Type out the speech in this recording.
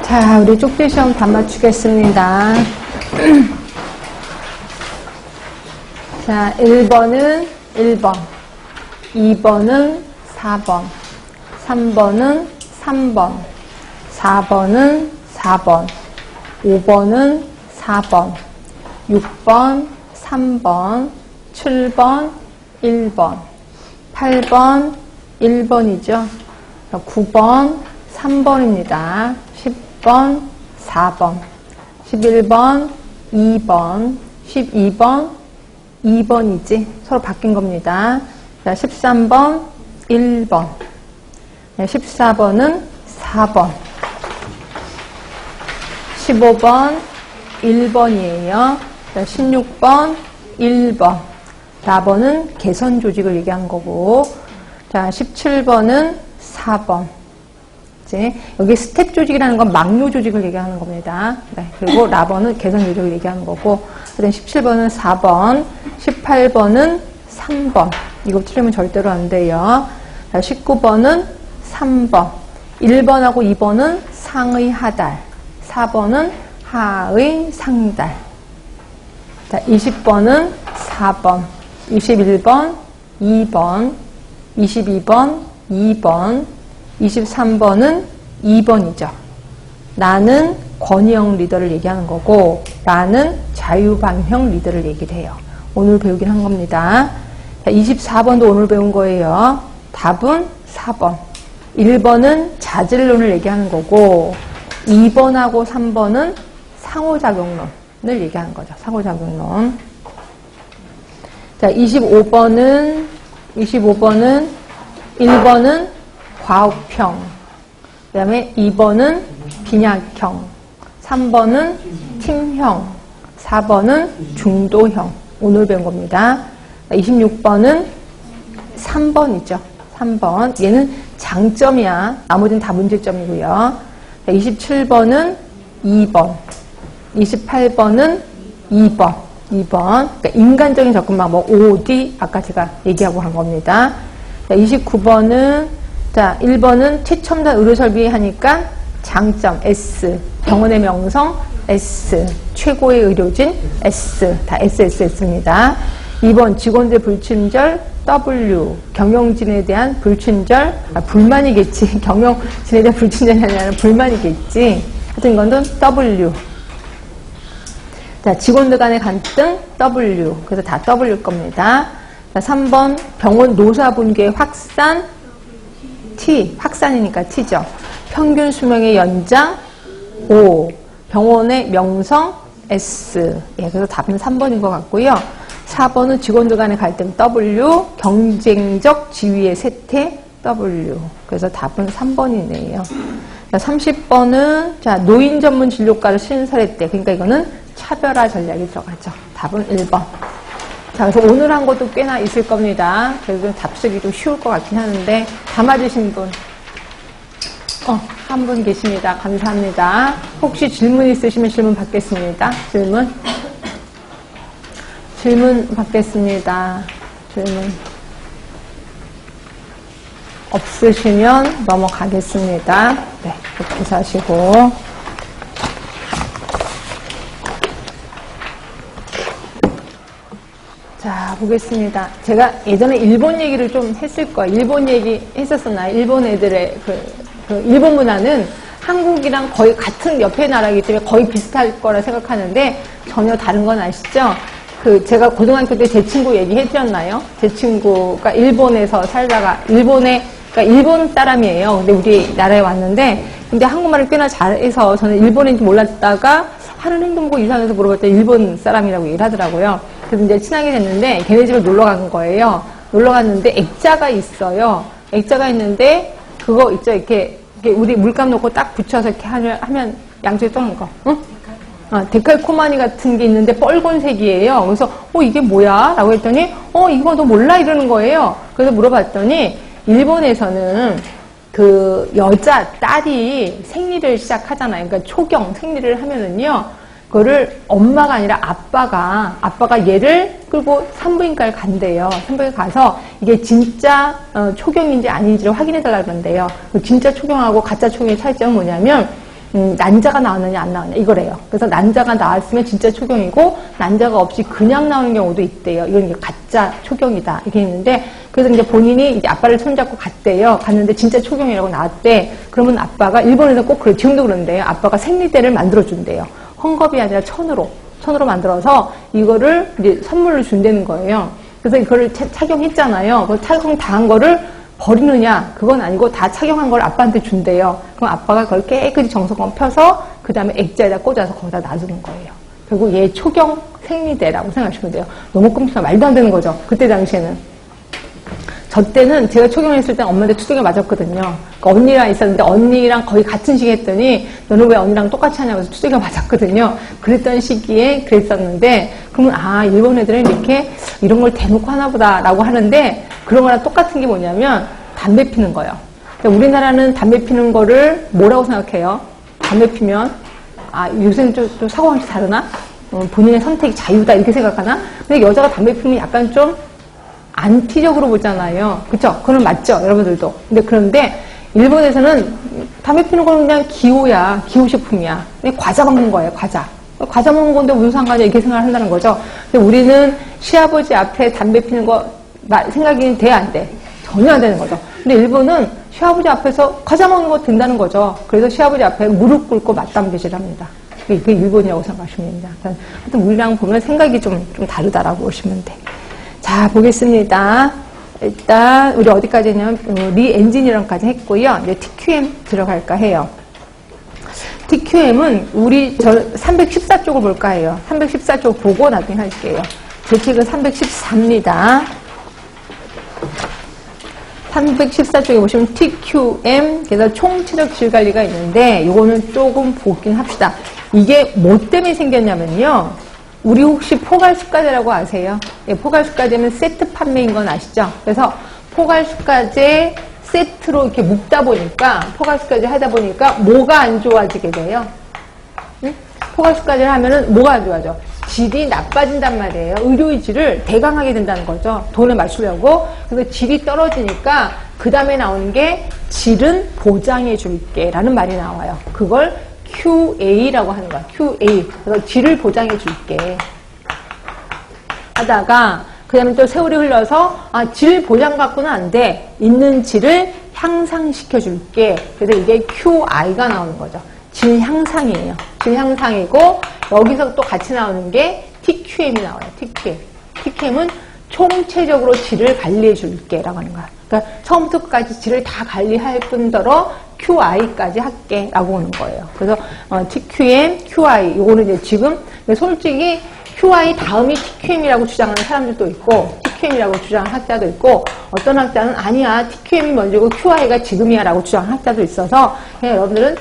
자, 우리 쪽지 시험 다 맞추겠습니다. 자, 1번은 1번, 2번은 4번, 3번은 3번, 4번은 4번, 5번은 4번, 6번, 3번, 7번, 1번, 8번, 1번이죠. 9번, 3번입니다. 10번, 4번, 11번, 2번, 12번, 2번이지. 서로 바뀐 겁니다. 자, 13번, 1번, 14번은 4번, 15번, 1번이에요. 자, 16번, 1번, 4번은 개선 조직을 얘기하는 거고, 자, 17번은 4번. 여기 스텝 조직이라는 건 막료 조직을 얘기하는 겁니다. 네, 그리고 라번은 개선 조직을 얘기하는 거고, 그다음 17번은 4번, 18번은 3번. 이거 틀리면 절대로 안 돼요. 자, 19번은 3번. 1번하고 2번은 상의 하달. 4번은 하의 상달. 자, 20번은 4번. 21번, 2번. 22번, 2번. 23번은 2번이죠. 나는 권위형 리더를 얘기하는 거고, 나는 자유방형 리더를 얘기를 해요. 오늘 배우긴 한 겁니다. 자, 24번도 오늘 배운 거예요. 답은 4번. 1번은 자질론을 얘기하는 거고, 2번하고 3번은 상호작용론을 얘기하는 거죠. 상호작용론. 자, 25번은 1번은 과학형, 그 다음에 2번은 빈약형, 3번은 팀형, 4번은 중도형. 오늘 배운 겁니다. 26번은 3번이죠. 3번. 얘는 장점이야. 나머지는 다 문제점이고요. 27번은 2번. 28번은 2번. 그러니까 인간적인 접근 방법 OD 아까 제가 얘기하고 한 겁니다. 29번은 자, 1번은 최첨단 의료설비 하니까 장점 S, 병원의 명성 S, 최고의 의료진 S, 다 SSS입니다. 2번 직원들 불친절 W, 경영진에 대한 불친절, 불만이겠지. 경영진에 대한 불친절이 아니라 불만이겠지. 하여튼 이건 W. 자, 직원들 간의 갈등 W. 그래서 다 W일 겁니다. 자, 3번 병원 노사분계 확산 T, 확산이니까 T죠. 평균 수명의 연장 O, 병원의 명성 S. 예, 그래서 답은 3번인 것 같고요. 4번은 직원들 간의 갈등 W, 경쟁적 지위의 쇠퇴 W. 그래서 답은 3번이네요. 자, 30번은 자, 노인 전문 진료과를 신설했대. 그러니까 이거는 차별화 전략이 들어가죠. 답은 1번. 자, 그래서 오늘 한 것도 꽤나 있을 겁니다. 그래서 답 쓰기 좀 쉬울 것 같긴 하는데, 다 맞으신 분? 한 분 계십니다. 감사합니다. 혹시 질문 있으시면 질문 받겠습니다. 질문 받겠습니다. 질문. 없으시면 넘어가겠습니다. 네, 그렇게 하시고. 자, 보겠습니다. 제가 예전에 일본 얘기를 좀 했을 거예요. 일본 얘기 했었었나요? 일본 애들의 일본 문화는 한국이랑 거의 같은 옆에 나라이기 때문에 거의 비슷할 거라 생각하는데 전혀 다른 건 아시죠? 제가 고등학교 때 제 친구 얘기해드렸나요? 제 친구가 일본에서 살다가 그러니까 일본 사람이에요. 근데 우리나라에 왔는데, 근데 한국말을 꽤나 잘해서 저는 일본인지 몰랐다가 하는 행동 보고 이상해서 물어봤더니 일본 사람이라고 얘기를 하더라고요. 그래서 이제 친하게 됐는데 걔네 집에 놀러 간 거예요. 놀러 갔는데 액자가 있어요. 액자가 있는데 그거 있죠. 이렇게 우리 물감 넣고 딱 붙여서 이렇게 하면 양쪽에 떠는 거. 응? 데칼코마니 같은 게 있는데 빨간색이에요. 그래서 이게 뭐야? 라고 했더니 이거 너 몰라? 이러는 거예요. 그래서 물어봤더니 일본에서는 그 여자 딸이 생리를 시작하잖아요. 그러니까 초경 생리를 하면은요. 그거를 엄마가 아니라 아빠가 얘를 끌고 산부인과를 간대요. 산부인과 가서 이게 진짜 초경인지 아닌지를 확인해 달라고 그러는데요. 진짜 초경하고 가짜 초경의 차이점은 뭐냐면 난자가 나왔느냐 안 나왔느냐 이거래요. 그래서 난자가 나왔으면 진짜 초경이고 난자가 없이 그냥 나오는 경우도 있대요. 이건 이제 가짜 초경이다 이렇게 있는데 그래서 이제 본인이 이제 아빠를 손잡고 갔대요. 갔는데 진짜 초경이라고 나왔대. 그러면 아빠가 일본에서 꼭 그래 지금도 그런데요. 아빠가 생리대를 만들어 준대요. 헝겊이 아니라 천으로 만들어서 이거를 이제 선물로 준다는 거예요. 그래서 이거를 착용했잖아요. 그 착용 당한 거를 버리느냐? 그건 아니고 다 착용한 걸 아빠한테 준대요. 그럼 아빠가 그걸 깨끗이 정성껏 펴서 그 다음에 액자에다 꽂아서 거기다 놔두는 거예요. 결국 얘 초경 생리대라고 생각하시면 돼요. 너무 끔찍한 말도 안 되는 거죠. 그때 당시에는. 저 때는 제가 초경했을 때 엄마한테 투정에 맞았거든요. 그러니까 언니랑 있었는데 언니랑 거의 같은 시기에 했더니 너는 왜 언니랑 똑같이 하냐고 해서 투정에 맞았거든요. 그랬던 시기에 그랬었는데 그러면 일본 애들은 이렇게 이런 걸 대놓고 하나 보다라고 하는데 그런 거랑 똑같은 게 뭐냐면 담배 피는 거예요. 그러니까 우리나라는 담배 피는 거를 뭐라고 생각해요? 담배 피면 요새는 좀 사고방식 다르나? 본인의 선택이 자유다 이렇게 생각하나? 근데 여자가 담배 피면 약간 좀 안티적으로 보잖아요. 그쵸? 그건 맞죠? 여러분들도. 근데 일본에서는 담배 피는 건 그냥 기호야. 기호식품이야. 과자 먹는 거예요. 과자 먹는 건데 무슨 상관이야. 이렇게 생각을 한다는 거죠. 근데 우리는 시아버지 앞에 담배 피는 거 생각이 돼? 안 돼? 전혀 안 되는 거죠. 근데 일본은 시아버지 앞에서 과자 먹는 거 된다는 거죠. 그래서 시아버지 앞에 무릎 꿇고 맞담배질 합니다. 그게 일본이라고 생각하시면 됩니다. 하여튼 우리랑 보면 생각이 좀 다르다라고 보시면 돼. 자, 보겠습니다. 일단, 우리 어디까지 했냐면, 리엔지니어링까지 했고요. 이제 TQM 들어갈까 해요. TQM은 우리 314쪽을 볼까 해요. 314쪽 보고 나중에 할게요. 제 책은 314입니다. 314쪽에 보시면 TQM, 그래서 총체적 질관리가 있는데, 요거는 조금 보긴 합시다. 이게 뭐 때문에 생겼냐면요. 우리 혹시 포괄수가제라고 아세요? 예, 포괄수가제는 세트 판매인 건 아시죠? 그래서 포괄수가제 세트로 이렇게 묶다 보니까, 포괄수가제 하다 보니까 뭐가 안 좋아지게 돼요? 응? 포괄수가제를 하면은 뭐가 안 좋아져? 질이 나빠진단 말이에요. 의료의 질을 대강하게 된다는 거죠. 돈을 맞추려고. 그래서 질이 떨어지니까 그 다음에 나오는 게 질은 보장해 줄게 라는 말이 나와요. 그걸 QA라고 하는 거야. QA. 그래서 질을 보장해 줄게. 하다가, 그 다음에 또 세월이 흘러서, 질 보장 갖고는 안 돼. 있는 질을 향상시켜 줄게. 그래서 이게 QI가 나오는 거죠. 질 향상이에요. 질 향상이고, 여기서 또 같이 나오는 게 TQM이 나와요. TQM. TQM은 총체적으로 질을 관리해 줄게. 라고 하는 거야. 그러니까 처음부터 끝까지 질을 다 관리할 뿐더러 QI까지 할게 라고 하는 거예요. 그래서 TQM, QI 요거는 이제 지금 솔직히 QI 다음이 TQM이라고 주장하는 사람들도 있고 TQM이라고 주장하는 학자도 있고 어떤 학자는 아니야 TQM이 먼저고 QI가 지금이야 라고 주장하는 학자도 있어서 그냥 여러분들은